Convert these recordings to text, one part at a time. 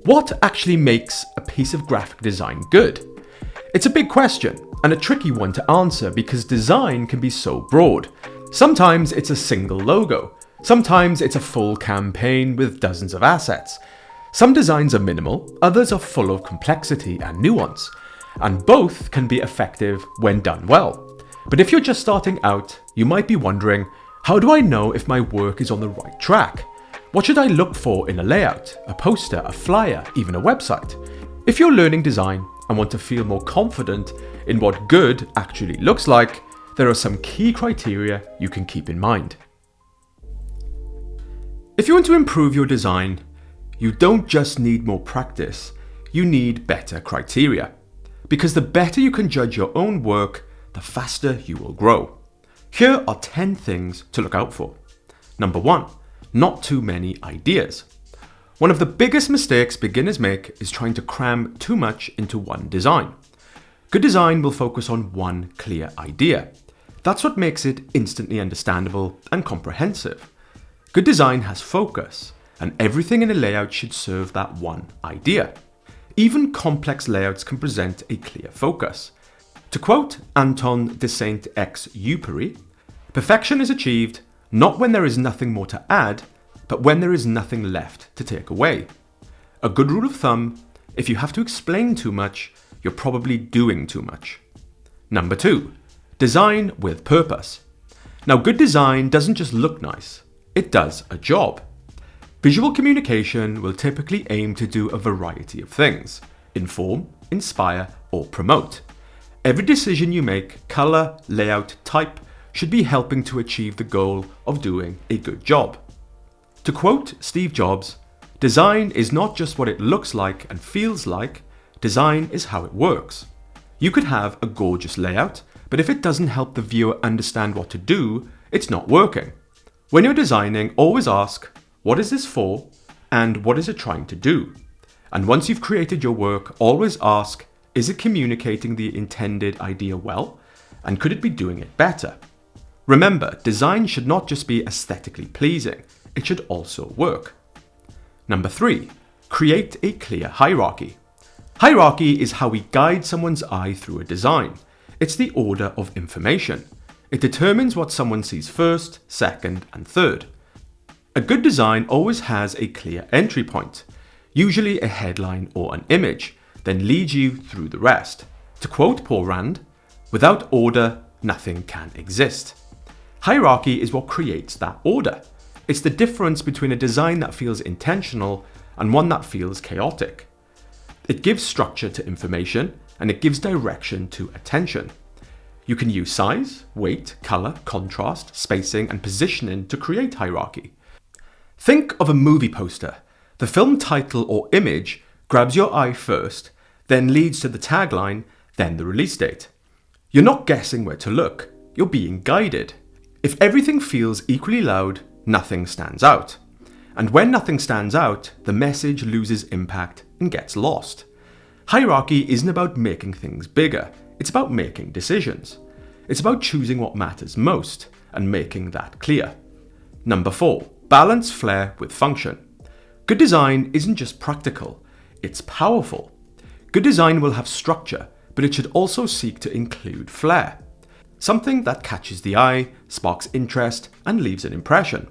What actually makes a piece of graphic design good? It's a big question and a tricky one to answer because design can be so broad. Sometimes it's a single logo. Sometimes it's a full campaign with dozens of assets. Some designs are minimal, others are full of complexity and nuance, and both can be effective when done well. But if you're just starting out, you might be wondering, how do I know if my work is on the right track? What should I look for in a layout, a poster, a flyer, even a website? If you're learning design and want to feel more confident in what good actually looks like, there are some key criteria you can keep in mind. If you want to improve your design, you don't just need more practice, you need better criteria. Because the better you can judge your own work, the faster you will grow. Here are 10 things to look out for. Number 1. Not too many ideas. One of the biggest mistakes beginners make is trying to cram too much into one design. Good design will focus on one clear idea. That's what makes it instantly understandable and comprehensive. Good design has focus, and everything in a layout should serve that one idea. Even complex layouts can present a clear focus. To quote Anton de Saint-Exupéry, "Perfection is achieved not when there is nothing more to add, but when there is nothing left to take away." A good rule of thumb, if you have to explain too much, you're probably doing too much. Number 2, design with purpose. Now, good design doesn't just look nice, it does a job. Visual communication will typically aim to do a variety of things: inform, inspire, or promote. Every decision you make, color, layout, type, should be helping to achieve the goal of doing a good job. To quote Steve Jobs, "Design is not just what it looks like and feels like, design is how it works." You could have a gorgeous layout, but if it doesn't help the viewer understand what to do, it's not working. When you're designing, always ask, what is this for, and what is it trying to do? And once you've created your work, always ask, is it communicating the intended idea well, and could it be doing it better? Remember, design should not just be aesthetically pleasing, it should also work. Number 3, create a clear hierarchy. Hierarchy is how we guide someone's eye through a design. It's the order of information. It determines what someone sees first, second, and third. A good design always has a clear entry point, usually a headline or an image, then leads you through the rest. To quote Paul Rand, "Without order, nothing can exist." Hierarchy is what creates that order. It's the difference between a design that feels intentional and one that feels chaotic. It gives structure to information and it gives direction to attention. You can use size, weight, color, contrast, spacing, and positioning to create hierarchy. Think of a movie poster. The film title or image grabs your eye first, then leads to the tagline, then the release date. You're not guessing where to look, you're being guided. If everything feels equally loud, nothing stands out. And when nothing stands out, the message loses impact and gets lost. Hierarchy isn't about making things bigger, it's about making decisions. It's about choosing what matters most and making that clear. Number 4, balance flair with function. Good design isn't just practical, it's powerful. Good design will have structure, but it should also seek to include flair. Something that catches the eye, sparks interest, and leaves an impression.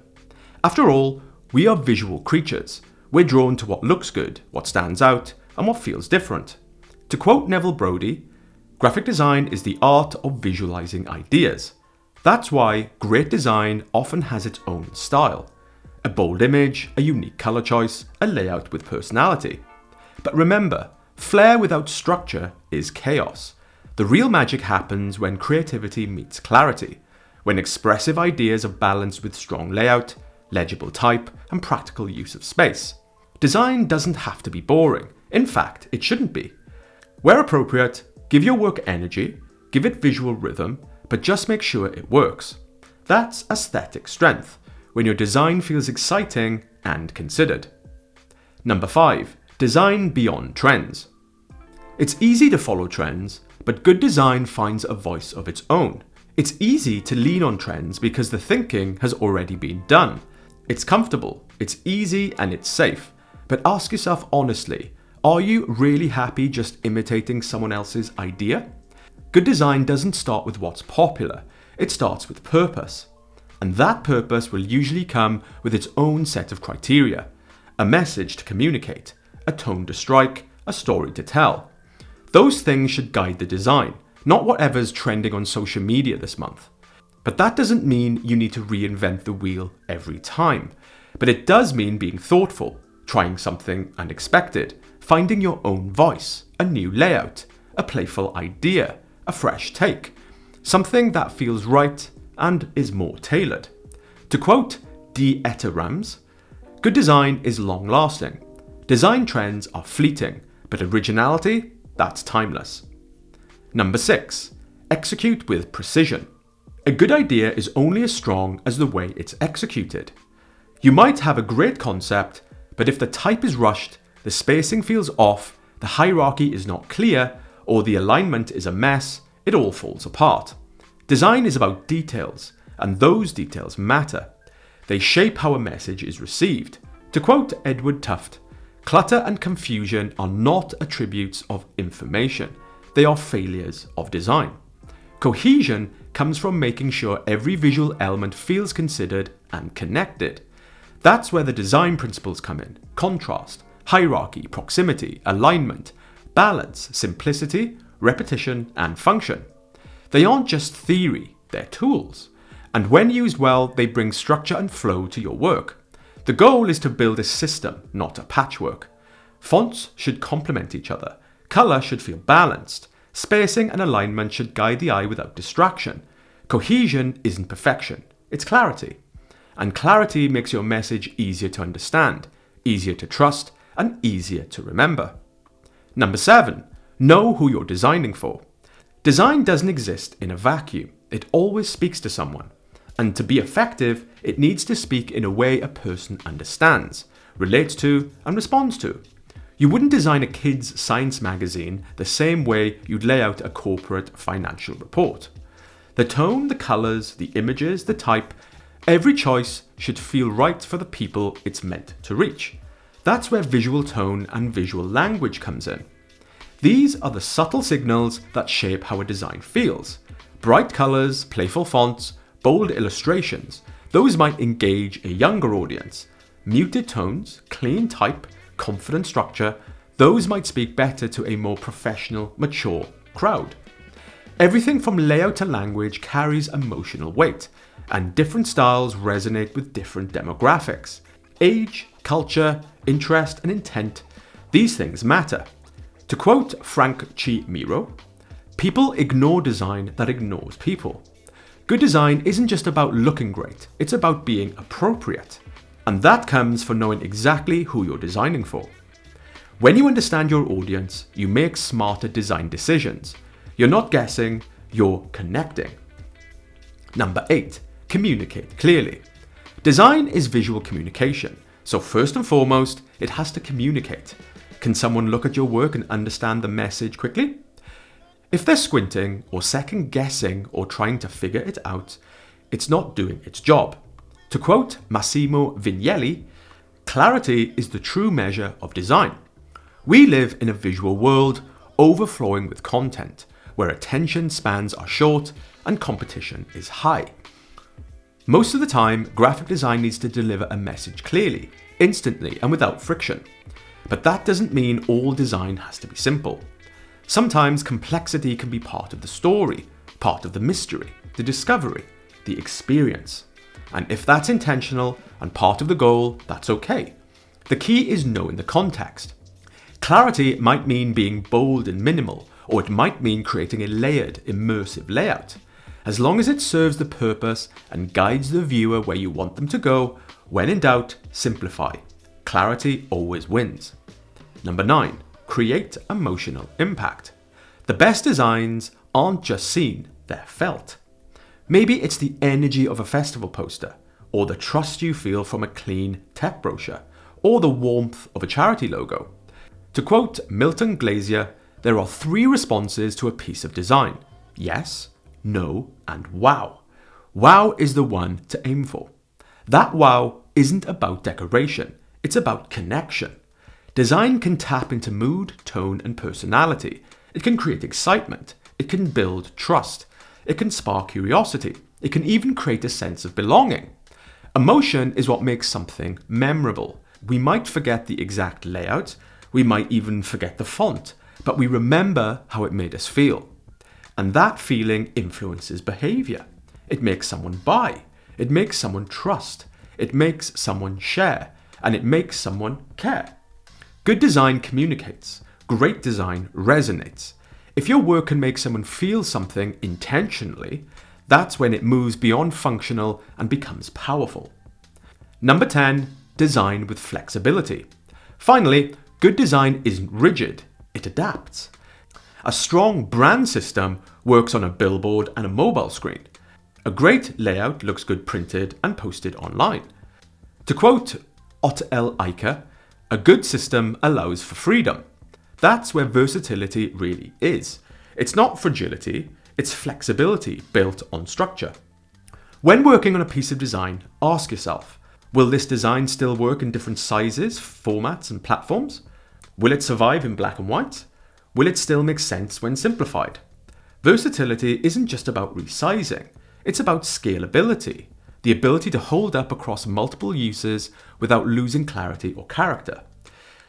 After all, we are visual creatures. We're drawn to what looks good, what stands out, and what feels different. To quote Neville Brody, "Graphic design is the art of visualizing ideas." That's why great design often has its own style. A bold image, a unique color choice, a layout with personality. But remember, flair without structure is chaos. The real magic happens when creativity meets clarity, when expressive ideas are balanced with strong layout, legible type, and practical use of space. Design doesn't have to be boring. In fact, it shouldn't be. Where appropriate, give your work energy, give it visual rhythm, but just make sure it works. That's aesthetic strength, when your design feels exciting and considered. Number 5, design beyond trends. It's easy to follow trends, but good design finds a voice of its own. It's easy to lean on trends because the thinking has already been done. It's comfortable, it's easy, and it's safe. But ask yourself honestly, are you really happy just imitating someone else's idea? Good design doesn't start with what's popular, it starts with purpose. And that purpose will usually come with its own set of criteria. A message to communicate, a tone to strike, a story to tell. Those things should guide the design, not whatever's trending on social media this month. But that doesn't mean you need to reinvent the wheel every time. But it does mean being thoughtful, trying something unexpected, finding your own voice, a new layout, a playful idea, a fresh take, something that feels right and is more tailored. To quote Dieter Rams, good design is long-lasting. Design trends are fleeting, but originality, that's timeless. Number 6. Execute with precision. A good idea is only as strong as the way it's executed. You might have a great concept, but if the type is rushed, the spacing feels off, the hierarchy is not clear, or the alignment is a mess, it all falls apart. Design is about details, and those details matter. They shape how a message is received. To quote Edward Tufte, clutter and confusion are not attributes of information, they are failures of design. Cohesion comes from making sure every visual element feels considered and connected. That's where the design principles come in: contrast, hierarchy, proximity, alignment, balance, simplicity, repetition, and function. They aren't just theory, they're tools. And when used well, they bring structure and flow to your work. The goal is to build a system, not a patchwork. Fonts should complement each other. Color should feel balanced. Spacing and alignment should guide the eye without distraction. Cohesion isn't perfection, it's clarity. And clarity makes your message easier to understand, easier to trust, and easier to remember. Number 7. Know who you're designing for. Design doesn't exist in a vacuum. It always speaks to someone. And to be effective, it needs to speak in a way a person understands, relates to, and responds to. You wouldn't design a kid's science magazine the same way you'd lay out a corporate financial report. The tone, the colors, the images, the type, every choice should feel right for the people it's meant to reach. That's where visual tone and visual language comes in. These are the subtle signals that shape how a design feels. Bright colors, playful fonts, bold illustrations, those might engage a younger audience. Muted tones, clean type, confident structure, those might speak better to a more professional, mature crowd. Everything from layout to language carries emotional weight, and different styles resonate with different demographics. Age, culture, interest, and intent, these things matter. To quote Frank Chi Miro, people ignore design that ignores people. Good design isn't just about looking great, it's about being appropriate. And that comes from knowing exactly who you're designing for. When you understand your audience, you make smarter design decisions. You're not guessing, you're connecting. Number 8, communicate clearly. Design is visual communication, so first and foremost, it has to communicate. Can someone look at your work and understand the message quickly? If they're squinting or second guessing or trying to figure it out, it's not doing its job. To quote Massimo Vignelli, clarity is the true measure of design. We live in a visual world overflowing with content, where attention spans are short and competition is high. Most of the time, graphic design needs to deliver a message clearly, instantly, and without friction. But that doesn't mean all design has to be simple. Sometimes complexity can be part of the story, part of the mystery, the discovery, the experience. And if that's intentional and part of the goal, that's okay. The key is knowing the context. Clarity might mean being bold and minimal, or it might mean creating a layered, immersive layout. As long as it serves the purpose and guides the viewer where you want them to go, when in doubt, simplify. Clarity always wins. Number 9, create emotional impact. The best designs aren't just seen, they're felt. Maybe it's the energy of a festival poster, or the trust you feel from a clean tech brochure, or the warmth of a charity logo. To quote Milton Glaser, there are 3 responses to a piece of design: yes, no, and wow. Wow is the one to aim for. That wow isn't about decoration, it's about connection. Design can tap into mood, tone, and personality. It can create excitement. It can build trust. It can spark curiosity. It can even create a sense of belonging. Emotion is what makes something memorable. We might forget the exact layout. We might even forget the font, but we remember how it made us feel. And that feeling influences behavior. It makes someone buy. It makes someone trust. It makes someone share. And it makes someone care. Good design communicates. Great design resonates. If your work can make someone feel something intentionally, that's when it moves beyond functional and becomes powerful. Number 10, design with flexibility. Finally, good design isn't rigid, it adapts. A strong brand system works on a billboard and a mobile screen. A great layout looks good printed and posted online. To quote Ott L. Eicher, a good system allows for freedom. That's where versatility really is. It's not fragility, it's flexibility built on structure. When working on a piece of design, ask yourself, will this design still work in different sizes, formats, and platforms? Will it survive in black and white? Will it still make sense when simplified? Versatility isn't just about resizing, it's about scalability, the ability to hold up across multiple uses without losing clarity or character.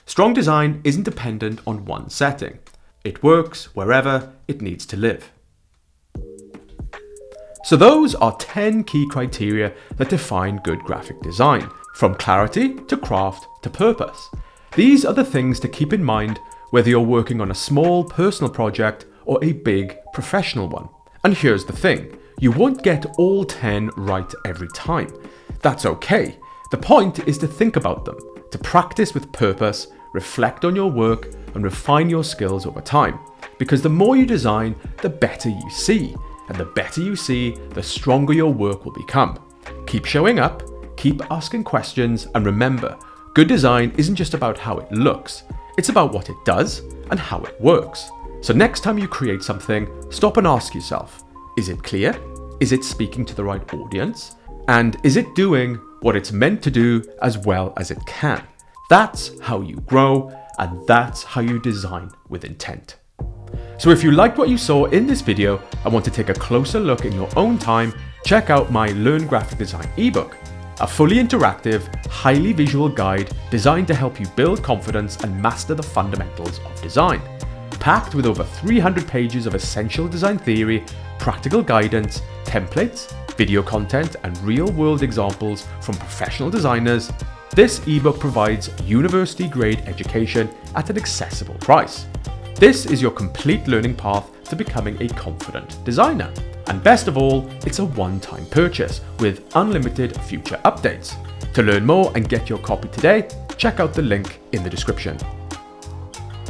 Strong design isn't dependent on one setting. It works wherever it needs to live. So those are 10 key criteria that define good graphic design, from clarity to craft to purpose. These are the things to keep in mind whether you're working on a small personal project or a big professional one. And here's the thing, you won't get all 10 right every time. That's okay. The point is to think about them, to practice with purpose, reflect on your work, and refine your skills over time. Because the more you design, the better you see. And the better you see, the stronger your work will become. Keep showing up, keep asking questions, and remember, good design isn't just about how it looks, it's about what it does and how it works. So next time you create something, stop and ask yourself, is it clear? Is it speaking to the right audience? And is it doing what it's meant to do as well as it can? That's how you grow, and that's how you design with intent. So if you liked what you saw in this video and want to take a closer look in your own time, check out my Learn Graphic Design ebook, a fully interactive, highly visual guide designed to help you build confidence and master the fundamentals of design. Packed with over 300 pages of essential design theory, practical guidance, templates, video content, and real-world examples from professional designers, this ebook provides university-grade education at an accessible price. This is your complete learning path to becoming a confident designer. And best of all, it's a one-time purchase with unlimited future updates. To learn more and get your copy today, check out the link in the description.